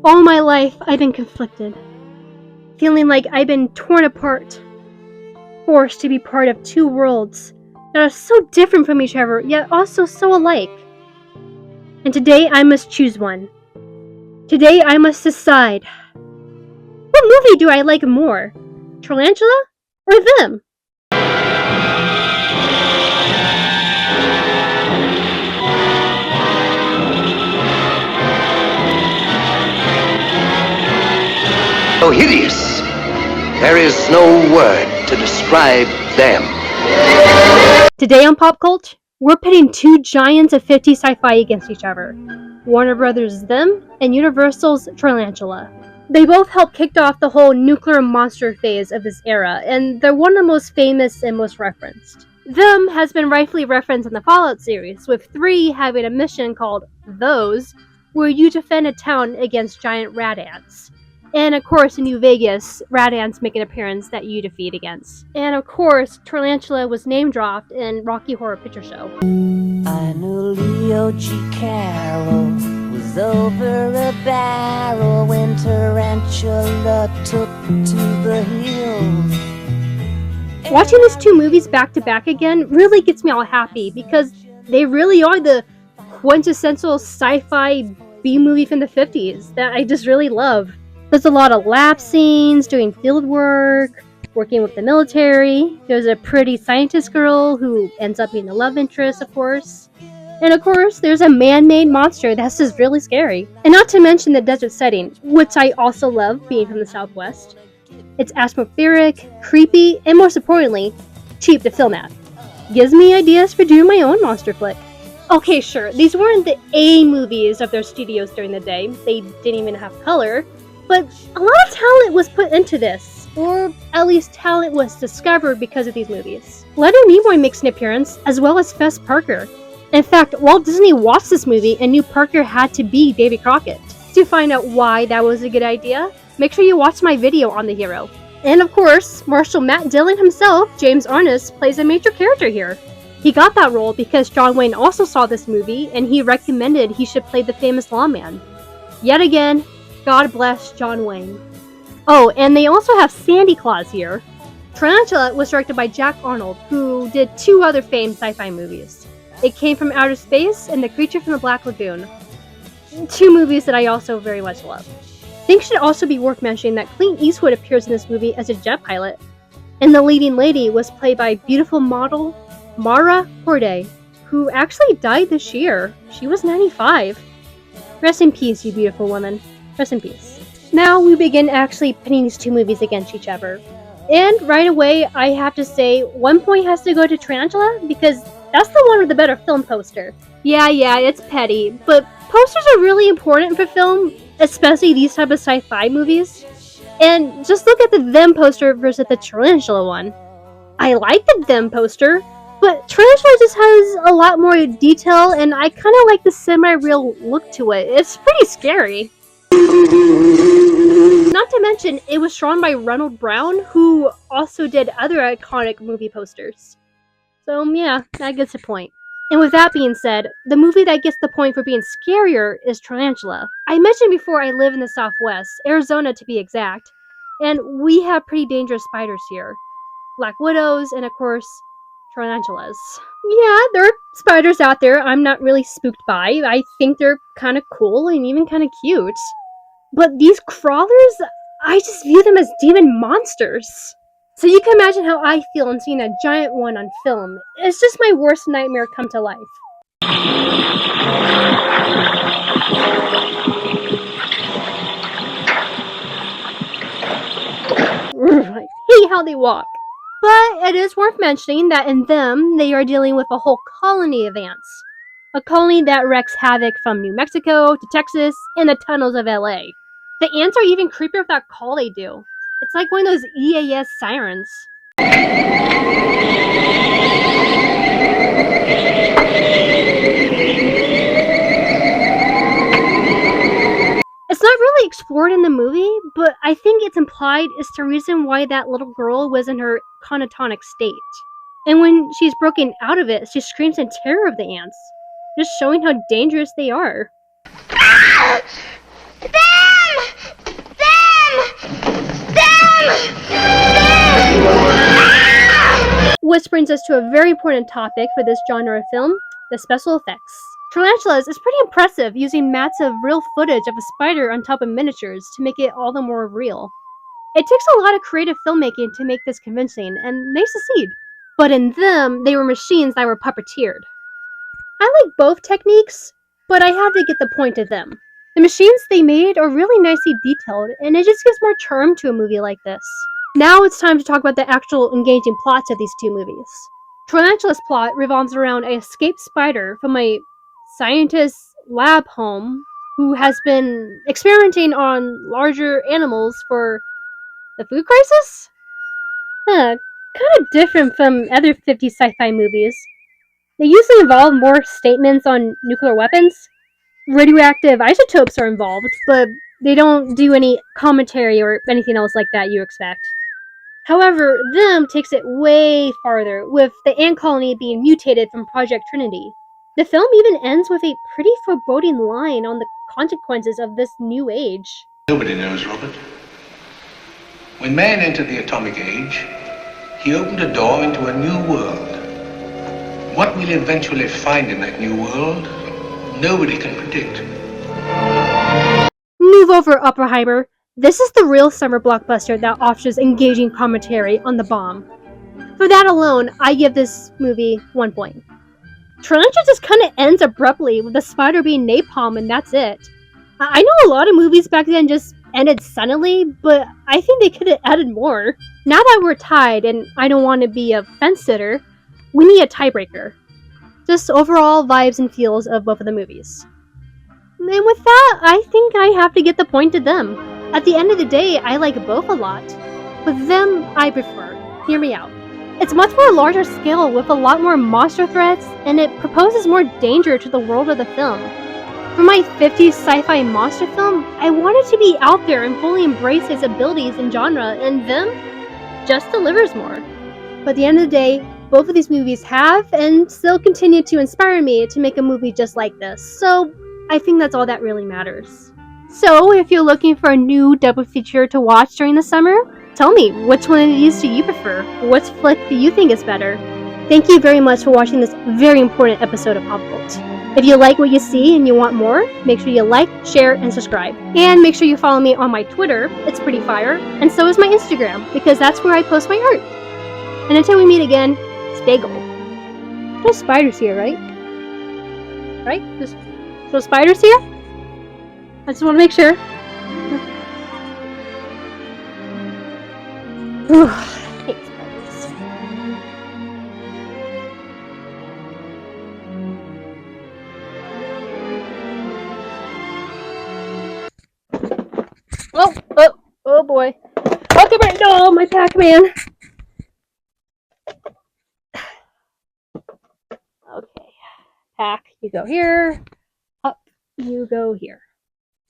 All my life, I've been conflicted, feeling like I've been torn apart, forced to be part of two worlds that are so different from each other, yet also so alike. And today I must choose one. Today I must decide. What movie do I like more? Tarantula or them? So hideous, there is no word to describe them. Today on Pop Cult, we're pitting two giants of 50s sci-fi against each other. Warner Brothers' Them and Universal's Tarantula. They both helped kick off the whole nuclear monster phase of this era, and they're one of the most famous and most referenced. Them has been rightfully referenced in the Fallout series, with 3 having a mission called Those, where you defend a town against giant rat ants. And of course, in New Vegas, rat ants make an appearance that you defeat against. And of course, Tarantula was name-dropped in Rocky Horror Picture Show. I knew Leo G. Carroll was over a barrel when Tarantula took to the hills. Watching these two movies back-to-back again really gets me all happy, because they really are the quintessential sci-fi B-movie from the 50s that I just really love. There's a lot of lab scenes, doing field work, working with the military. There's a pretty scientist girl who ends up being the love interest, of course. And of course, there's a man-made monster that's just really scary. And not to mention the desert setting, which I also love, being from the Southwest. It's atmospheric, creepy, and most importantly, cheap to film at. Gives me ideas for doing my own monster flick. Okay, sure, these weren't the A movies of their studios during the day. They didn't even have color. But a lot of talent was put into this, or at least talent was discovered because of these movies. Leonard Nimoy makes an appearance, as well as Fess Parker. In fact, Walt Disney watched this movie and knew Parker had to be Davy Crockett. To find out why that was a good idea, make sure you watch my video on the hero. And of course, Marshal Matt Dillon himself, James Arness, plays a major character here. He got that role because John Wayne also saw this movie and he recommended he should play the famous lawman. Yet again, God bless John Wayne. Oh, and they also have Sandy Claus here. Tarantula was directed by Jack Arnold, who did 2 other famed sci-fi movies. It Came from Outer Space and The Creature from the Black Lagoon. 2 movies that I also very much love. I think it should also be worth mentioning that Clint Eastwood appears in this movie as a jet pilot, and the leading lady was played by beautiful model Mara Corday, who actually died this year. She was 95. Rest in peace, you beautiful woman. Rest in peace. Now we begin actually pitting these 2 movies against each other. And right away, I have to say, 1 point has to go to Tarantula, because that's the one with the better film poster. Yeah, it's petty, but posters are really important for film, especially these type of sci-fi movies. And just look at the Them poster versus the Tarantula one. I like the Them poster, but Tarantula just has a lot more detail, and I kind of like the semi-real look to it. It's pretty scary. Not to mention, it was drawn by Ronald Brown, who also did other iconic movie posters. So yeah, that gets a point. And with that being said, the movie that gets the point for being scarier is Tarantula. I mentioned before I live in the Southwest, Arizona to be exact, and we have pretty dangerous spiders here. Black widows, and of course, tarantulas. Yeah, there are spiders out there I'm not really spooked by. I think they're kind of cool and even kind of cute. But these crawlers, I just view them as demon monsters. So you can imagine how I feel in seeing a giant one on film. It's just my worst nightmare come to life. I hate how they walk. But it is worth mentioning that in Them, they are dealing with a whole colony of ants. A colony that wreaks havoc from New Mexico to Texas and the tunnels of LA. The ants are even creepier with that call they do. It's like one of those EAS sirens. It's not really explored in the movie, but I think it's implied is the reason why that little girl was in her catatonic state. And when she's broken out of it, she screams in terror of the ants, just showing how dangerous they are. Them! Which brings us to a very important topic for this genre of film, the special effects. Tarantulas is pretty impressive using mats of real footage of a spider on top of miniatures to make it all the more real. It takes a lot of creative filmmaking to make this convincing, and they succeed. But in them, they were machines that were puppeteered. I like both techniques, but I have to get the point of them. The machines they made are really nicely detailed, and it just gives more charm to a movie like this. Now it's time to talk about the actual engaging plots of these two movies. Tarantula's plot revolves around an escaped spider from a scientist's lab home who has been experimenting on larger animals for the food crisis? Kind of different from other 50s sci-fi movies. They usually involve more statements on nuclear weapons. Radioactive isotopes are involved, but they don't do any commentary or anything else like that you expect. However, them takes it way farther, with the ant colony being mutated from Project Trinity. The film even ends with a pretty foreboding line on the consequences of this new age. Nobody knows, Robert. When man entered the atomic age, he opened a door into a new world. What we'll eventually find in that new world, nobody can predict. Move over, Oppenheimer. This is the real summer blockbuster that offers engaging commentary on the bomb. For that alone, I give this movie 1 point. Tarantula just kind of ends abruptly with the spider being napalm and that's it. I know a lot of movies back then just ended suddenly, but I think they could have added more. Now that we're tied, and I don't want to be a fence sitter, we need a tiebreaker. Just overall vibes and feels of both of the movies. And with that, I think I have to get the point to them. At the end of the day, I like both a lot. But them, I prefer. Hear me out. It's much more larger scale with a lot more monster threats, and it proposes more danger to the world of the film. For my 50s sci-fi monster film, I wanted to be out there and fully embrace its abilities and genre, and them just delivers more. But at the end of the day, both of these movies have and still continue to inspire me to make a movie just like this. So I think that's all that really matters. So if you're looking for a new double feature to watch during the summer, tell me, which one of these do you prefer? What flick do you think is better? Thank you very much for watching this very important episode of Pop Cult. If you like what you see and you want more, make sure you like, share, and subscribe. And make sure you follow me on my Twitter, it's pretty fire, and so is my Instagram, because that's where I post my art. And until we meet again, stay gold. There's spiders here, right? Right? There's spiders here? I just want to make sure. Ugh, I hate spiders. Oh boy. Okay, right, no, my Pac-Man. Okay, Pac, you go here. Up, you go here.